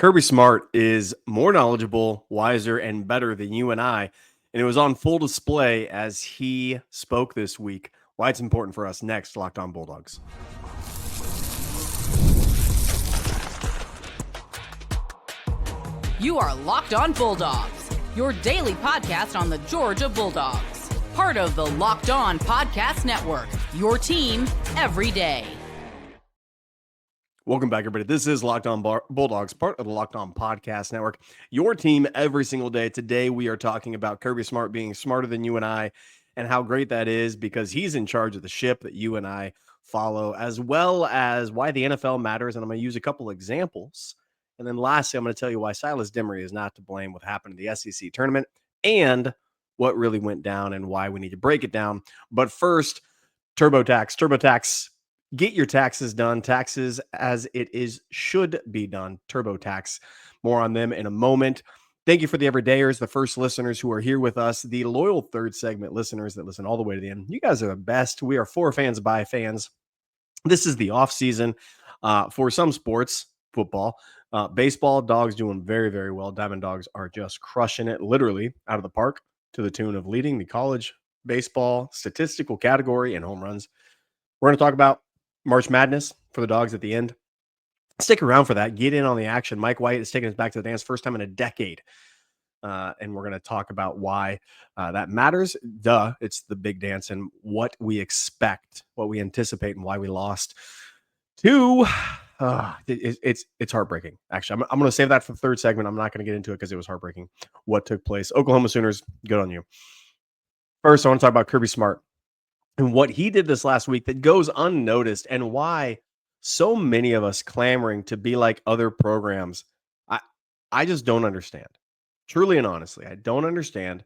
Kirby Smart is more knowledgeable, wiser, and better than you and I. And it was on full display as he spoke this week. Why it's important for us next, Locked On Bulldogs. You are Locked On Bulldogs, your daily podcast on the Georgia Bulldogs. Part of the Locked On Podcast Network, your team every day. Welcome back, everybody. This is Locked On Bulldogs, part of the Locked On Podcast Network, your team every single day. Today, we are talking about Kirby Smart being smarter than you and I, and how great that is because he's in charge of the ship that you and I follow, as well as why the NFL matters. And I'm going to use a couple examples. And then lastly, I'm going to tell you why Silas Demery is not to blame what happened in the SEC tournament and what really went down and why we need to break it down. But first, TurboTax. Get your taxes done. Taxes as it is should be done. TurboTax. More on them in a moment. Thank you for the everydayers, the first listeners who are here with us, the loyal third segment listeners that listen all the way to the end. You guys are the best. We are for fans by fans. This is the off season for some sports, football, baseball. Dogs doing very, very well. Diamond Dogs are just crushing it, literally out of the park, to the tune of leading the college baseball statistical category and home runs. We're going to talk about March Madness for the Dogs at the end. Stick around for that. Get in on the action. Mike White is taking us back to the dance, first time in a decade. And we're going to talk about why that matters. It's the big dance and what we expect, what we anticipate, and why we lost to. It's heartbreaking. Actually, I'm going to save that for the third segment. I'm not going to get into it because it was heartbreaking what took place. Oklahoma Sooners, good on you. First, I want to talk about Kirby Smart and what he did this last week that goes unnoticed, and why so many of us clamoring to be like other programs. I just don't understand. Truly and honestly, I don't understand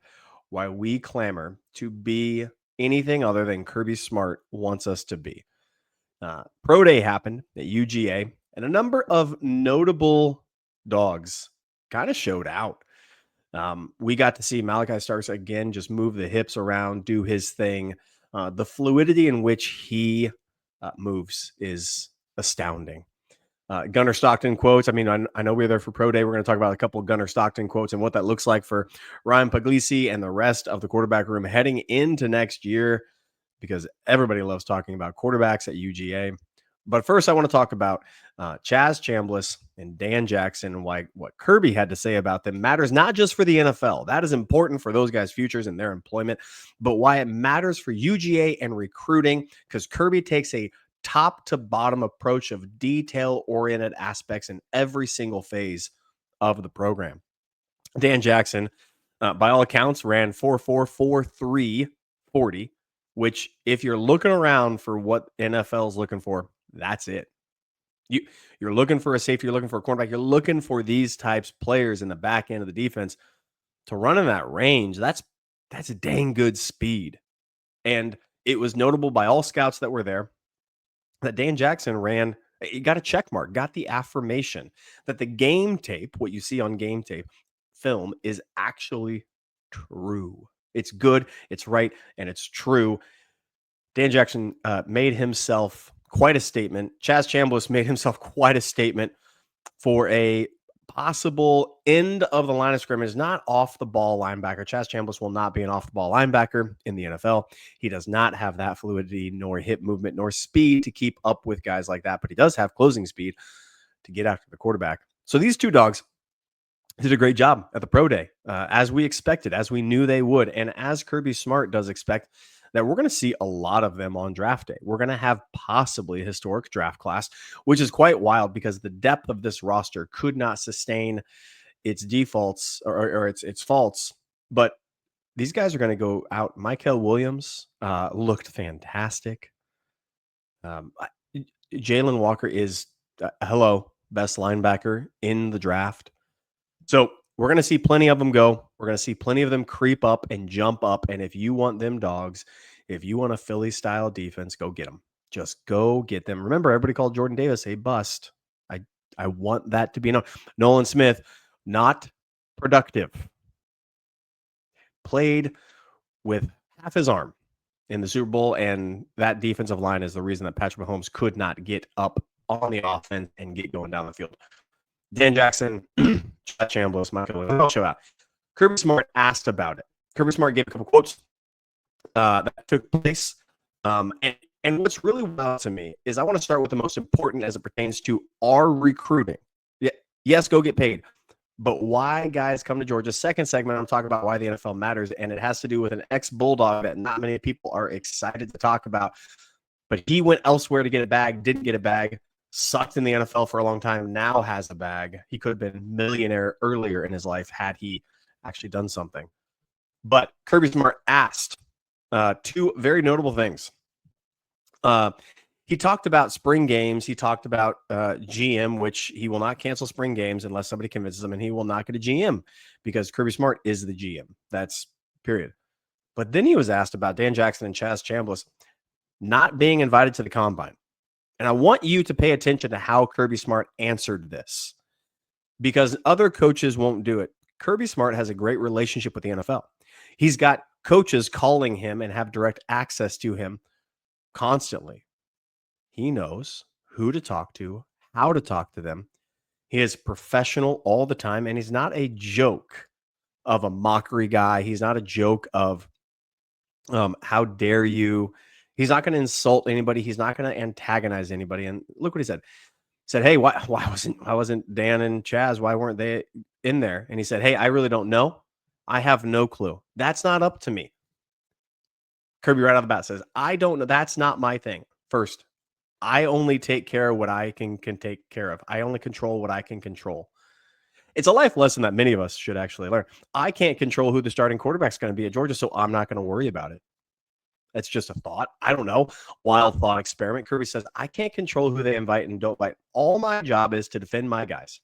why we clamor to be anything other than Kirby Smart wants us to be. Pro Day happened at UGA, and a number of notable Dogs kind of showed out. We got to see Malachi Starks again just move the hips around, do his thing. The fluidity in which he moves is astounding. Gunnar Stockton quotes. I mean, I know we're there for Pro Day. We're going to talk about a couple of Gunnar Stockton quotes and what that looks like for Ryan Puglisi and the rest of the quarterback room heading into next year, because everybody loves talking about quarterbacks at UGA. But first, I want to talk about Chaz Chambliss and Dan Jackson, and why what Kirby had to say about them matters not just for the NFL. That is important for those guys' futures and their employment, but why it matters for UGA and recruiting, because Kirby takes a top-to-bottom approach of detail-oriented aspects in every single phase of the program. Dan Jackson, by all accounts, ran 4.4, 4.3, which if you're looking around for what NFL is looking for, that's it. You're looking for a safety, you're looking for a cornerback, you're looking for these types of players in the back end of the defense to run in that range. That's a dang good speed. And it was notable by all scouts that were there that Dan Jackson ran, he got a check mark, got the affirmation that the game tape, what you see on game tape film, is actually true. It's good, it's right, and it's true. Dan Jackson made himself quite a statement. Chaz Chambliss made himself quite a statement for a possible end of the line of scrimmage, not off the ball linebacker. Chaz Chambliss will not be an off the ball linebacker in the NFL. He does not have that fluidity, nor hip movement, nor speed to keep up with guys like that, but he does have closing speed to get after the quarterback. So these two Dogs did a great job at the Pro Day, as we expected, as we knew they would, and as Kirby Smart does expect, that we're going to see a lot of them on draft day. We're going to have possibly a historic draft class, which is quite wild because the depth of this roster could not sustain its defaults or its faults. But these guys are going to go out. Mykel Williams looked fantastic. Jalen Walker is, best linebacker in the draft. So we're going to see plenty of them go. We're going to see plenty of them creep up and jump up. And if you want them Dogs, if you want a Philly-style defense, go get them. Just go get them. Remember, everybody called Jordan Davis a bust. I want that to be known. Nolan Smith, not productive. Played with half his arm in the Super Bowl, and that defensive line is the reason that Patrick Mahomes could not get up on the offense and get going down the field. Dan Jackson, Chad Chambliss, Michael, show out. Kirby Smart asked about it. Kirby Smart gave a couple quotes that took place. And what's really wild to me is I want to start with the most important as it pertains to our recruiting. Yeah, yes, go get paid. But why guys come to Georgia? Second segment, I'm talking about why the NFL matters, and it has to do with an ex-Bulldog that not many people are excited to talk about. But he went elsewhere to get a bag, didn't get a bag, sucked in the NFL for a long time, now has a bag. He could have been a millionaire earlier in his life had he actually done something. But Kirby Smart asked two very notable things. He talked about spring games. He talked about GM, which he will not cancel spring games unless somebody convinces him, and he will not get a GM because Kirby Smart is the GM. That's period. But then he was asked about Dan Jackson and Chaz Chambliss not being invited to the combine. And I want you to pay attention to how Kirby Smart answered this because other coaches won't do it. Kirby Smart has a great relationship with the NFL. He's got coaches calling him and have direct access to him constantly. He knows who to talk to, how to talk to them. He is professional all the time, and he's not a joke of a mockery guy. He's not a joke of how dare you. He's not going to insult anybody. He's not going to antagonize anybody. And look what he said. He said, hey, why wasn't Dan and Chaz? Why weren't they in there? And he said, hey, I really don't know. I have no clue. That's not up to me. Kirby right off the bat says, I don't know. That's not my thing. First, I only take care of what I can take care of. I only control what I can control. It's a life lesson that many of us should actually learn. I can't control who the starting quarterback is going to be at Georgia, so I'm not going to worry about it. That's just a thought. I don't know. Wild thought experiment. Kirby says, I can't control who they invite and don't invite. All my job is to defend my guys.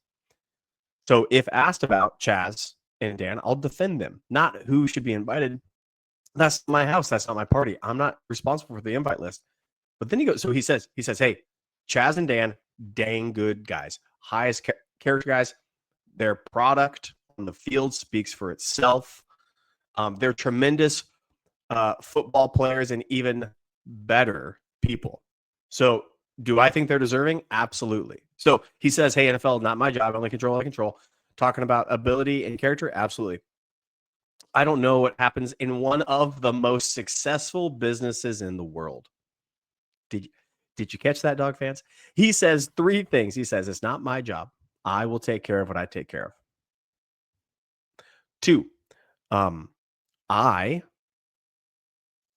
So if asked about Chaz and Dan, I'll defend them, not who should be invited. That's my house. That's not my party. I'm not responsible for the invite list. But then he goes, so he says, hey, Chaz and Dan, dang good guys, highest character guys. Their product on the field speaks for itself. They're tremendous football players and even better people. So do I think they're deserving? Absolutely. So he says, hey, NFL, not my job. I only control what I control. Talking about ability and character? Absolutely. I don't know what happens in one of the most successful businesses in the world. Did you catch that, dog fans? He says three things. He says, it's not my job. I will take care of what I take care of. 2, I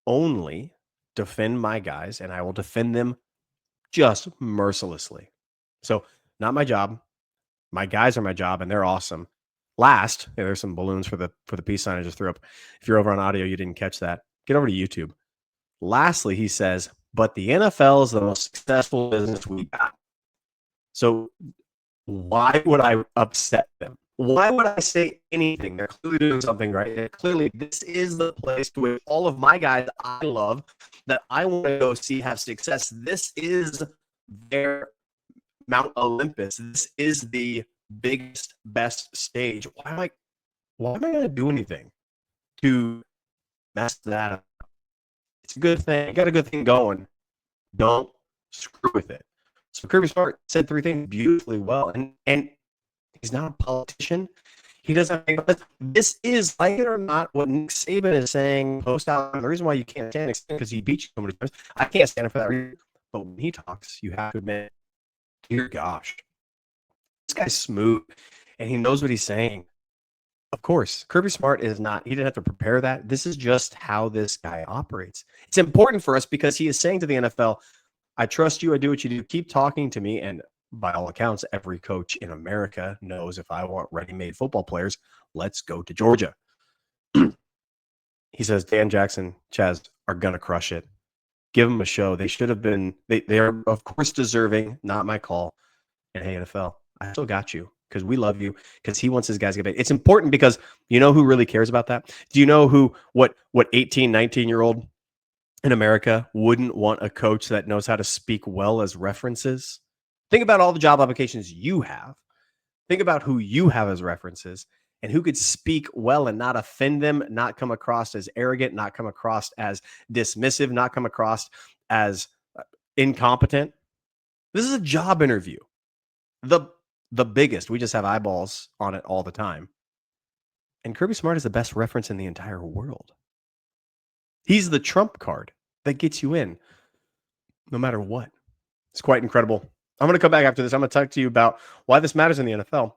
only defend my guys, and I will defend them just mercilessly. So not my job. My guys are my job, and they're awesome. Last, there's some balloons for the peace sign I just threw up. If you're over on audio, you didn't catch that. Get over to YouTube. Lastly, he says, but the NFL is the most successful business we got. So why would I upset them? Why would I say anything? They're clearly doing something right. Clearly, this is the place to which all of my guys I love that I want to go see have success. This is their Mount Olympus. This is the biggest, best stage. Why am I going to do anything to mess that up? It's a good thing. You got a good thing going. Don't screw with it. So Kirby Smart said 3 things beautifully well, and he's not a politician. He doesn't think this is, like it or not, what Nick Saban is saying post out. The reason why you can't stand it because he beat you so many times. I can't stand it for that reason. But when he talks, you have to admit, dear gosh, this guy's smooth and he knows what he's saying. Of course, Kirby Smart is not, he didn't have to prepare that. This is just how this guy operates. It's important for us because he is saying to the NFL, I trust you. I do what you do. Keep talking to me. And by all accounts, every coach in America knows if I want ready-made football players, let's go to Georgia. He says, Dan Jackson, Chaz are going to crush it. Give them a show. They should have been, they are, of course, deserving. Not my call. And hey, NFL, I still got you because we love you because he wants his guys to get paid. It's important because you know who really cares about that? Do you know what 18, 19-year-old in America wouldn't want a coach that knows how to speak well as references? Think about all the job applications you have. Think about who you have as references and who could speak well and not offend them, not come across as arrogant, not come across as dismissive, not come across as incompetent. This is a job interview. The the biggest. We just have eyeballs on it all the time. And Kirby Smart is the best reference in the entire world. He's the trump card that gets you in no matter what. It's quite incredible. I'm going to come back after this. I'm going to talk to you about why this matters in the NFL.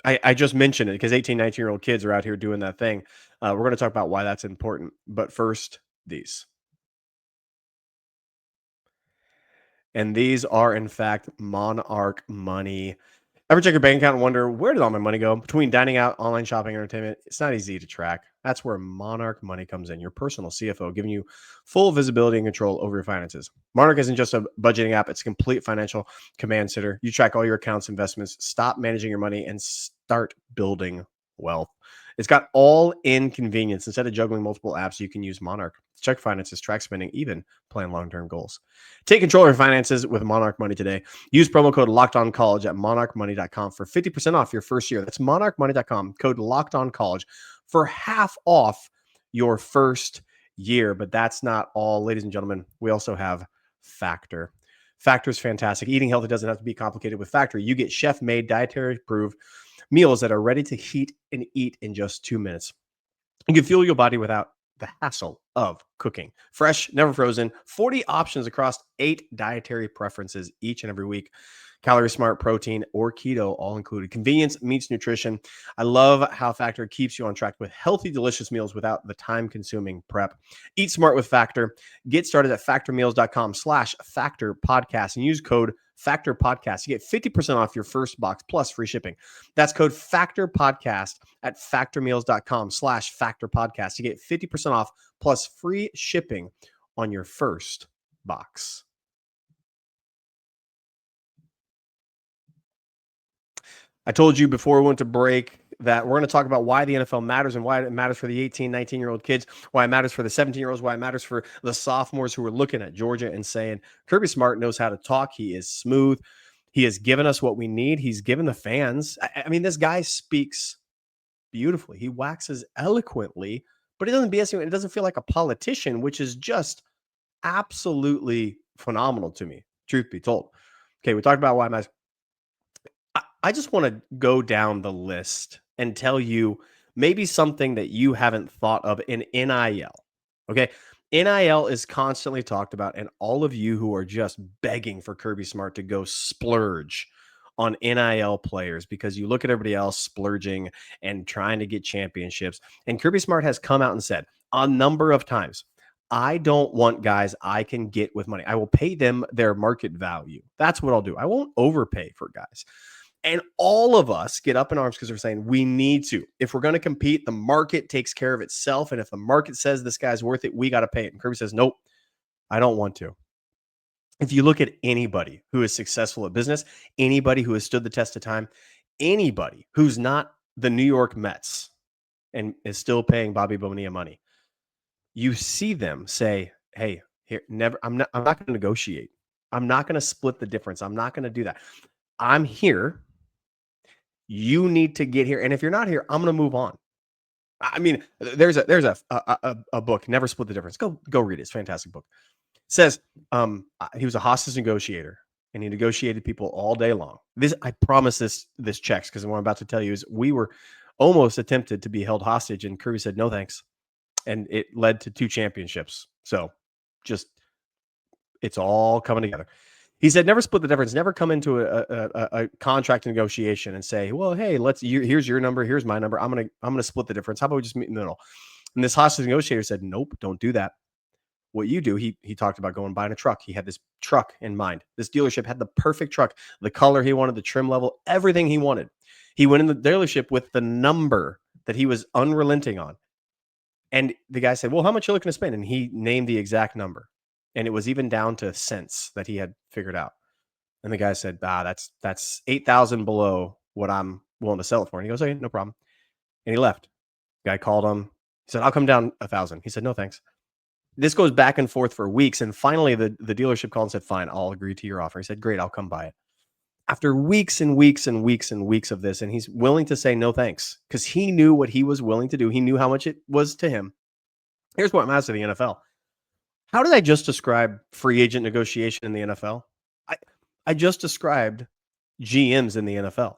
I just mentioned it because 18, 19-year-old kids are out here doing that thing. We're going to talk about why that's important. But first, these. And these are, in fact, Monarch money. Ever check your bank account and wonder, where did all my money go? Between dining out, online shopping, entertainment, it's not easy to track. That's where Monarch money comes in, your personal CFO, giving you full visibility and control over your finances. Monarch isn't just a budgeting app, it's a complete financial command center. You track all your accounts, investments, stop managing your money, and start building wealth. It's got all in convenience. Instead of juggling multiple apps, you can use Monarch. Check finances, track spending, even plan long-term goals. Take control of your finances with Monarch Money today. Use promo code LOCKEDONCollege at monarchmoney.com for 50% off your first year. That's monarchmoney.com, code LOCKEDONCollege for half off your first year. But that's not all, ladies and gentlemen. We also have Factor. Factor is fantastic. Eating healthy doesn't have to be complicated with Factor. You get chef-made, dietary-approved meals that are ready to heat and eat in just 2 minutes. You can fuel your body without the hassle of cooking. Fresh, never frozen, 40 options across 8 dietary preferences each and every week. Calorie Smart, protein, or keto, all included. Convenience meets nutrition. I love how Factor keeps you on track with healthy, delicious meals without the time-consuming prep. Eat smart with Factor. Get started at factormeals.com/Factor Podcast and use code Factor Podcast. You get 50% off your first box plus free shipping. That's code Factor Podcast at factormeals.com/Factor Podcast. You get 50% off plus free shipping on your first box. I told you before we went to break that we're going to talk about why the NFL matters and why it matters for the 18, 19-year-old kids, why it matters for the 17-year-olds, why it matters for the sophomores who are looking at Georgia and saying, Kirby Smart knows how to talk. He is smooth. He has given us what we need. He's given the fans. I mean, this guy speaks beautifully. He waxes eloquently, but he doesn't BS you. It doesn't feel like a politician, which is just absolutely phenomenal to me, truth be told. Okay, we talked about why it matters. I just want to go down the list and tell you maybe something that you haven't thought of in NIL. Okay. NIL is constantly talked about, and all of you who are just begging for Kirby Smart to go splurge on NIL players because you look at everybody else splurging and trying to get championships. And Kirby Smart has come out and said a number of times, I don't want guys I can get with money. I will pay them their market value. That's what I'll do. I won't overpay for guys. And all of us get up in arms because we're saying we need to. If we're going to compete, the market takes care of itself. And if the market says this guy's worth it, we got to pay it. And Kirby says, nope, I don't want to. If you look at anybody who is successful at business, anybody who has stood the test of time, anybody who's not the New York Mets and is still paying Bobby Bonilla money, you see them say, hey, here, never, I'm not going to negotiate. I'm not going to split the difference. I'm not going to do that. I'm here. You need to get here. And if you're not here, I'm going to move on. I mean, there's a book, Never Split the Difference. Go read it. It's a fantastic book. It says he was a hostage negotiator and he negotiated people all day long. I promise this checks because what I'm about to tell you is we were almost attempted to be held hostage and Kirby said, no, thanks. And it led to 2 championships. So just, it's all coming together. He said, never split the difference. Never come into a contract negotiation and say, well, hey, here's your number. Here's my number. I'm going to split the difference. How about we just meet in the middle? And this hostage negotiator said, nope, don't do that. What you do, he talked about going buying a truck. He had this truck in mind. This dealership had the perfect truck, the color he wanted, the trim level, everything he wanted. He went in the dealership with the number that he was unrelenting on. And the guy said, well, how much are you looking to spend? And he named the exact number. And it was even down to cents that he had figured out. And the guy said, that's 8,000 below what I'm willing to sell it for. And he goes, okay, no problem. And he left. The guy called him. He said, I'll come down 1,000. He said, no, thanks. This goes back and forth for weeks. And finally, the dealership called and said, fine, I'll agree to your offer. He said, great, I'll come buy it. After weeks and weeks and weeks and weeks of this, and he's willing to say no thanks because he knew what he was willing to do. He knew how much it was to him. Here's what matters to the NFL. How did I just describe free agent negotiation in the NFL? I just described GMs in the NFL.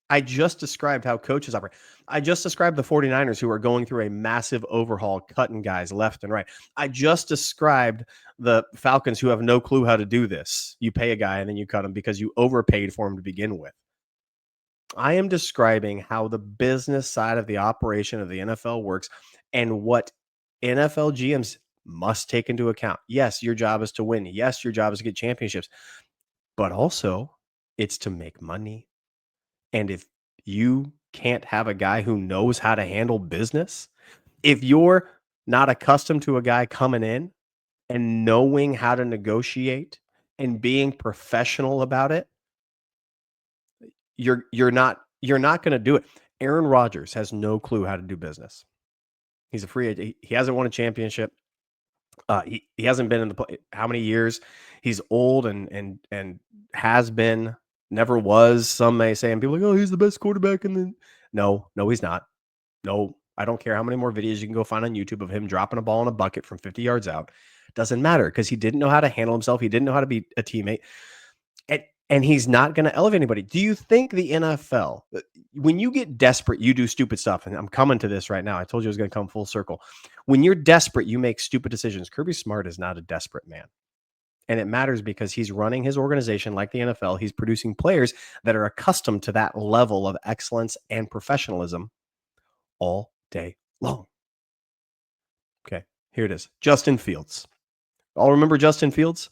I just described how coaches operate. I just described the 49ers who are going through a massive overhaul, cutting guys left and right. I just described the Falcons who have no clue how to do this. You pay a guy and then you cut him because you overpaid for him to begin with. I am describing how the business side of the operation of the NFL works and what NFL GMs must take into account. Yes, your job is to win. Yes, your job is to get championships, but also it's to make money. And if you can't have a guy who knows how to handle business, if you're not accustomed to a guy coming in and knowing how to negotiate and being professional about it, you're not going to do it. Aaron Rodgers has no clue how to do business. He's a free agent. He hasn't won a championship. He hasn't been in the play how many years. He's old and has been, never was. Some may say, and people are like, oh, he's the best quarterback in the. No, he's not. No, I don't care how many more videos you can go find on YouTube of him dropping a ball in a bucket from 50 yards out. Doesn't matter because he didn't know how to handle himself. He didn't know how to be a teammate. And he's not going to elevate anybody. Do you think the NFL, when you get desperate, you do stupid stuff? And I'm coming to this right now. I told you I was going to come full circle. When you're desperate, you make stupid decisions. Kirby Smart is not a desperate man. And it matters because he's running his organization like the NFL. He's producing players that are accustomed to that level of excellence and professionalism all day long. Okay, here it is. Justin Fields. All remember Justin Fields?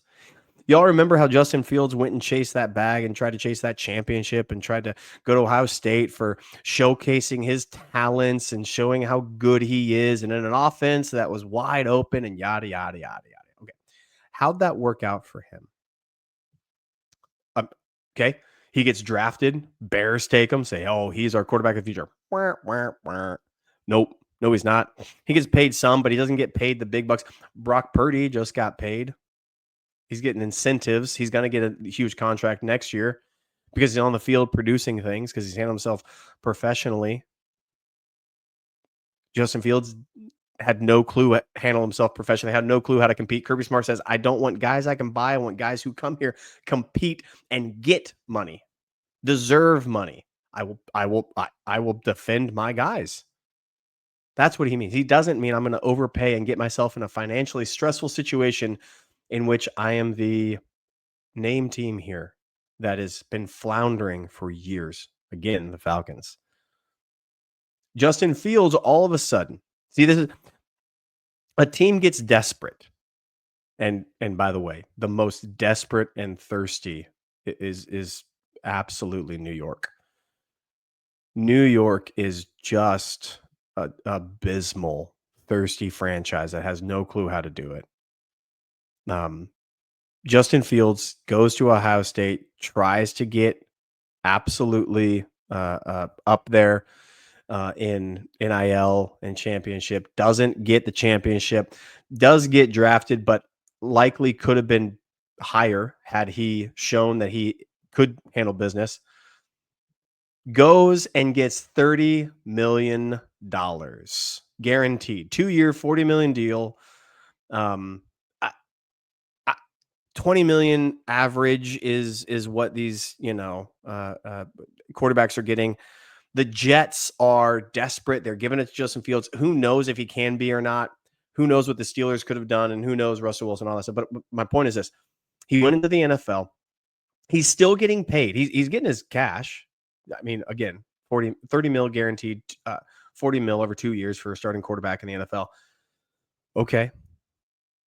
Y'all remember how Justin Fields went and chased that bag and tried to chase that championship and tried to go to Ohio State for showcasing his talents and showing how good he is and in an offense that was wide open and yada, yada, yada, yada. Okay. How'd that work out for him? Okay. He gets drafted. Bears take him, say, oh, he's our quarterback of the future. Nope. No, he's not. He gets paid some, but he doesn't get paid the big bucks. Brock Purdy just got paid. He's getting incentives. He's going to get a huge contract next year because he's on the field producing things because he's handling himself professionally. Justin Fields had no clue how to handle himself professionally, had no clue how to compete. Kirby Smart says, I don't want guys I can buy. I want guys who come here, compete, and get money, deserve money. I will defend my guys. That's what he means. He doesn't mean I'm going to overpay and get myself in a financially stressful situation in which I am the name team here that has been floundering for years. Again, the Falcons. Justin Fields, all of a sudden, see, this is a team gets desperate. And by the way, the most desperate and thirsty is absolutely New York. New York is just a abysmal, thirsty franchise that has no clue how to do it. Justin Fields goes to Ohio State, tries to get absolutely up there in NIL and championship, doesn't get the championship, does get drafted, but likely could have been higher had he shown that he could handle business. Goes and gets $30 million guaranteed, 2-year, $40 million deal. 20 million average is what these, quarterbacks are getting. The Jets are desperate. They're giving it to Justin Fields. Who knows if he can be or not? Who knows what the Steelers could have done? And who knows Russell Wilson, all that stuff. But my point is this. He went into the NFL. He's still getting paid. He's getting his cash. I mean, again, 30 mil guaranteed, 40 mil over 2 years for a starting quarterback in the NFL. Okay.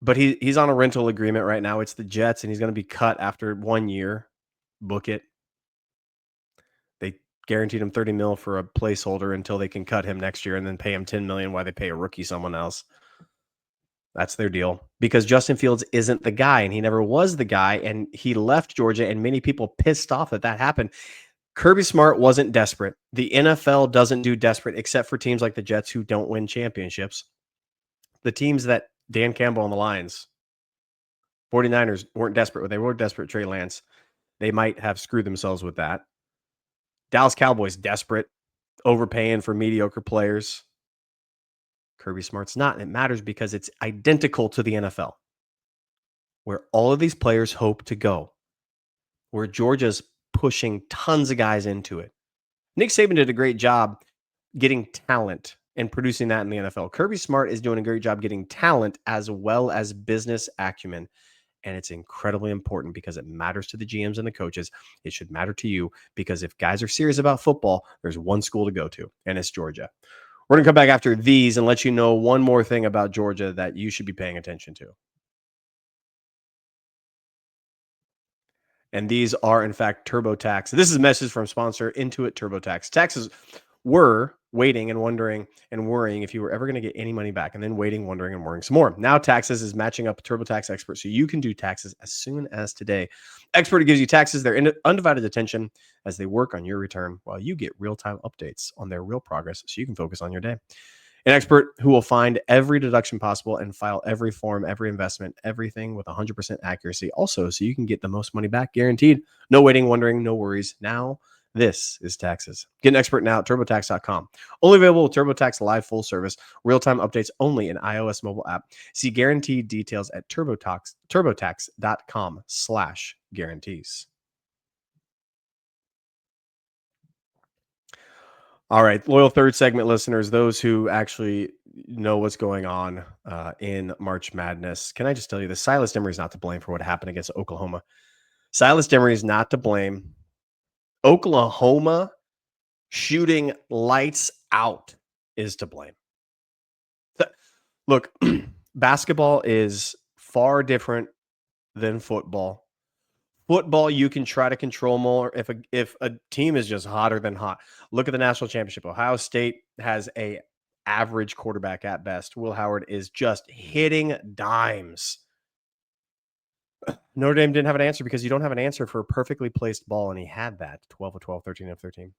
But he's on a rental agreement right now. It's the Jets, and he's going to be cut after 1 year. Book it. They guaranteed him 30 mil for a placeholder until they can cut him next year and then pay him 10 million while they pay a rookie someone else. That's their deal. Because Justin Fields isn't the guy, and he never was the guy, and he left Georgia, and many people pissed off that happened. Kirby Smart wasn't desperate. The NFL doesn't do desperate except for teams like the Jets who don't win championships. The teams that Dan Campbell and the Lions, 49ers weren't desperate. They were desperate. Trey Lance. They might have screwed themselves with that. Dallas Cowboys, desperate, overpaying for mediocre players. Kirby Smart's not. And it matters because it's identical to the NFL, where all of these players hope to go, where Georgia's pushing tons of guys into it. Nick Saban did a great job getting talent and producing that in the NFL. Kirby Smart is doing a great job getting talent as well as business acumen. And it's incredibly important because it matters to the GMs and the coaches. It should matter to you because if guys are serious about football, there's one school to go to, and it's Georgia. We're going to come back after these and let you know one more thing about Georgia that you should be paying attention to. And these are, in fact, TurboTax. This is a message from sponsor Intuit TurboTax. Taxes were waiting and wondering and worrying if you were ever going to get any money back, and then waiting, wondering, and worrying some more. Now Taxes is matching up a TurboTax expert so you can do taxes as soon as today. Expert gives you taxes their undivided attention as they work on your return while you get real-time updates on their real progress so you can focus on your day. An expert who will find every deduction possible and file every form, every investment, everything with 100% accuracy. Also, so you can get the most money back guaranteed. No waiting, wondering, no worries. Now, this is Taxes. Get an expert now at TurboTax.com. Only available with TurboTax Live full service. Real-time updates only in iOS mobile app. See guaranteed details at TurboTax.com/guarantees. All right, loyal third segment listeners, those who actually know what's going on in March Madness, can I just tell you this? Silas Demery is not to blame for what happened against Oklahoma. Silas Demery is not to blame. Oklahoma shooting lights out is to blame. Look, basketball is far different than football. Football, you can try to control more if a team is just hotter than hot. Look at the national championship. Ohio State has a average quarterback at best. Will Howard is just hitting dimes. Notre Dame didn't have an answer because you don't have an answer for a perfectly placed ball, and he had that 12 of 12, 13 of 13.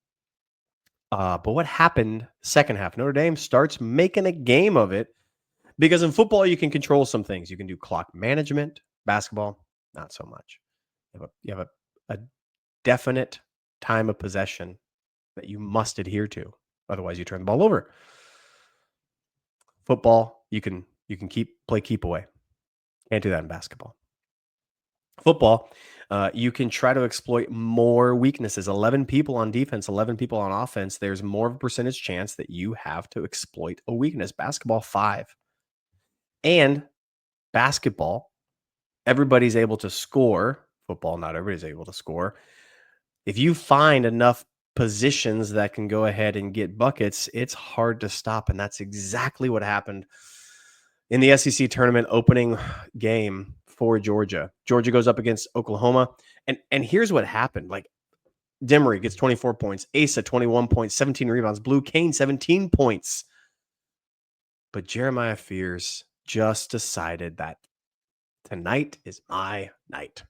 But what happened second half? Notre Dame starts making a game of it because in football, you can control some things. You can do clock management. Basketball, not so much. You have a definite time of possession that you must adhere to. Otherwise, you turn the ball over. Football, you can play keep away. Can't do that in basketball. Football, you can try to exploit more weaknesses. 11 people on defense, 11 people on offense. There's more of a percentage chance that you have to exploit a weakness. Basketball, 5. And basketball, everybody's able to score. Football, not everybody's able to score. If you find enough positions that can go ahead and get buckets, it's hard to stop. And that's exactly what happened in the SEC tournament opening game for Georgia. Georgia goes up against Oklahoma. And here's what happened. Like, Demery gets 24 points, Asa 21 points, 17 rebounds, Blue Kane 17 points. But Jeremiah Fears just decided that tonight is my night.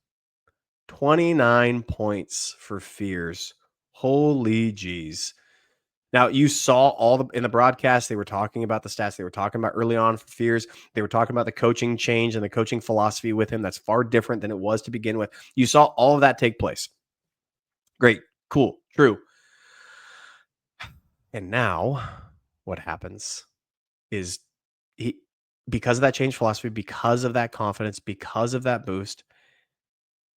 29 points for Fears. Holy geez. Now, you saw in the broadcast, they were talking about the stats they were talking about early on for Fears. They were talking about the coaching change and the coaching philosophy with him. That's far different than it was to begin with. You saw all of that take place. Great, cool, true. And now what happens is because of that change philosophy, because of that confidence, because of that boost,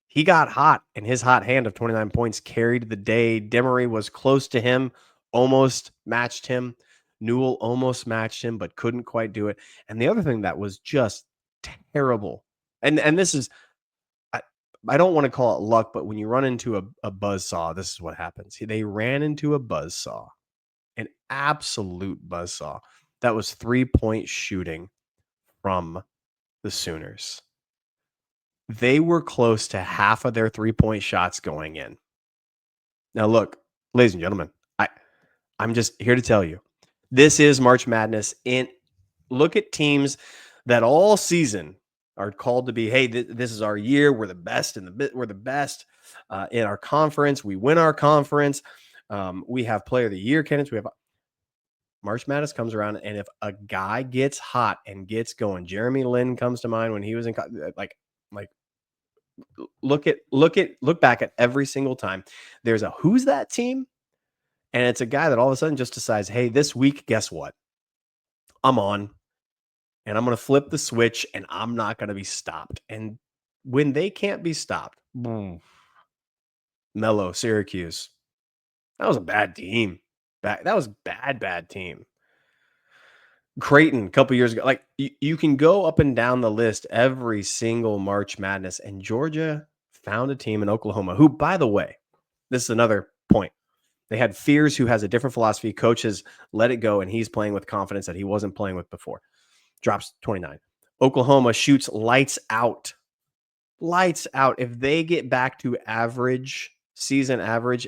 he got hot, and his hot hand of 29 points carried the day. Demery was close to him, almost matched him. Newell almost matched him, but couldn't quite do it. And the other thing that was just terrible, and this is, I don't want to call it luck, but when you run into a buzzsaw, this is what happens. They ran into a buzzsaw, an absolute buzzsaw. That was 3-point shooting from the Sooners. They were close to half of their 3-point shots going in. Now, look, ladies and gentlemen, I'm just here to tell you, this is March Madness. Look at teams that all season are called to be, hey, this is our year. We're the best we're the best in our conference. We win our conference. We have Player of the Year candidates. We have March Madness comes around, and if a guy gets hot and gets going, Jeremy Lin comes to mind when he was in look back at every single time there's a who's that team, and it's a guy that all of a sudden just decides, hey, this week, guess what? I'm on, and I'm going to flip the switch, and I'm not going to be stopped. And when they can't be stopped, boom, Melo, Syracuse. That was a bad team. That was bad team. Creighton a couple years ago. Like you can go up and down the list every single March Madness, and Georgia found a team in Oklahoma who, by the way, this is another point. They had Fears, who has a different philosophy. Coach has let it go, and he's playing with confidence that he wasn't playing with before. Drops 29. Oklahoma shoots lights out. Lights out. If they get back to season average,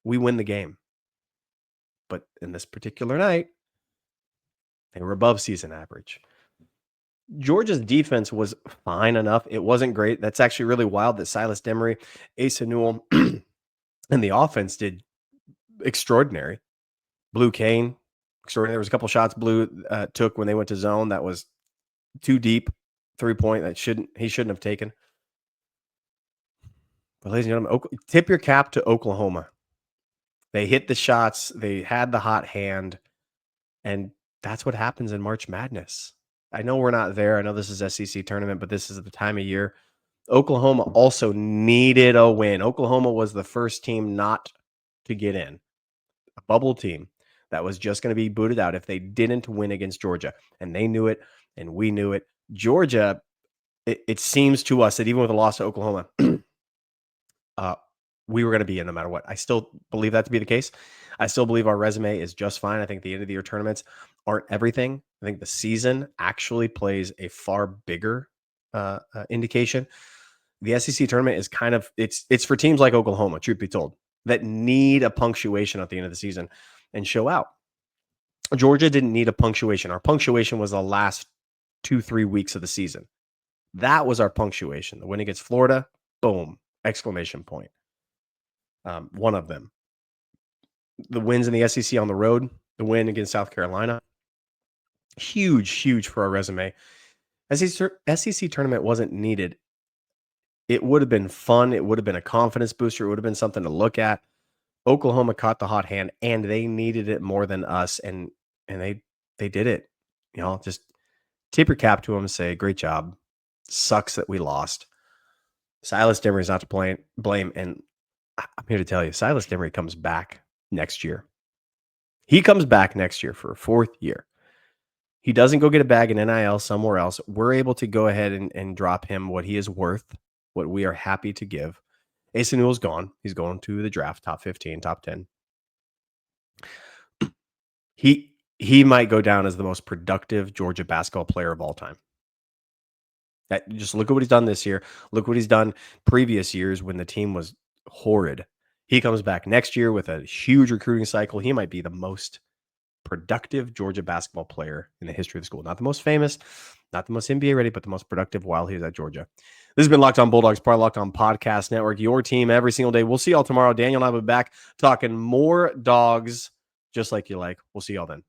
we win the game. But in this particular night, they were above season average. Georgia's defense was fine enough. It wasn't great. That's actually really wild that Silas Demery, Asa Newell, and the offense did extraordinary. Blue Kane, extraordinary. There was a couple shots Blue took when they went to zone that was too deep, 3-point that he shouldn't have taken. But ladies and gentlemen, tip your cap to Oklahoma. They hit the shots. They had the hot hand, and that's what happens in March Madness. I know we're not there. I know this is SEC tournament, but this is the time of year. Oklahoma also needed a win. Oklahoma was the first team not to get in. A bubble team that was just going to be booted out if they didn't win against Georgia. And they knew it, and we knew it. Georgia, it seems to us that even with a loss to Oklahoma, we were going to be in no matter what. I still believe that to be the case. I still believe our resume is just fine. I think the end of the year tournaments aren't everything. I think the season actually plays a far bigger indication. The SEC tournament is kind of, it's for teams like Oklahoma, truth be told, that need a punctuation at the end of the season and show out. Georgia didn't need a punctuation. Our punctuation was the last 2-3 weeks of the season. That was our punctuation. The win against Florida, boom, exclamation point. One of them. The wins in the SEC on the road, the win against South Carolina, huge for our resume. SEC tournament wasn't needed. It would have been fun. It would have been a confidence booster. It would have been something to look at. Oklahoma caught the hot hand, and they needed it more than us, and they did it. You know, just tip your cap to them and say, great job. Sucks that we lost. Silas Demery is not to blame, and I'm here to tell you, Silas Demery comes back next year. He comes back next year for a 4th year. He doesn't go get a bag in NIL somewhere else. We're able to go ahead and drop him what he is worth, what we are happy to give. Asa Newell's gone. He's going to the draft, top 15, top 10. He might go down as the most productive Georgia basketball player of all time. Just look at what he's done this year. Look what he's done previous years when the team was horrid. He comes back next year with a huge recruiting cycle. He might be the most productive Georgia basketball player in the history of the school. Not the most famous, not the most NBA ready, but the most productive while he was at Georgia. This has been Locked On Bulldogs, part of Locked On Podcast Network, your team every single day. We'll see y'all tomorrow. Daniel and I will be back talking more dogs just like you like. We'll see y'all then.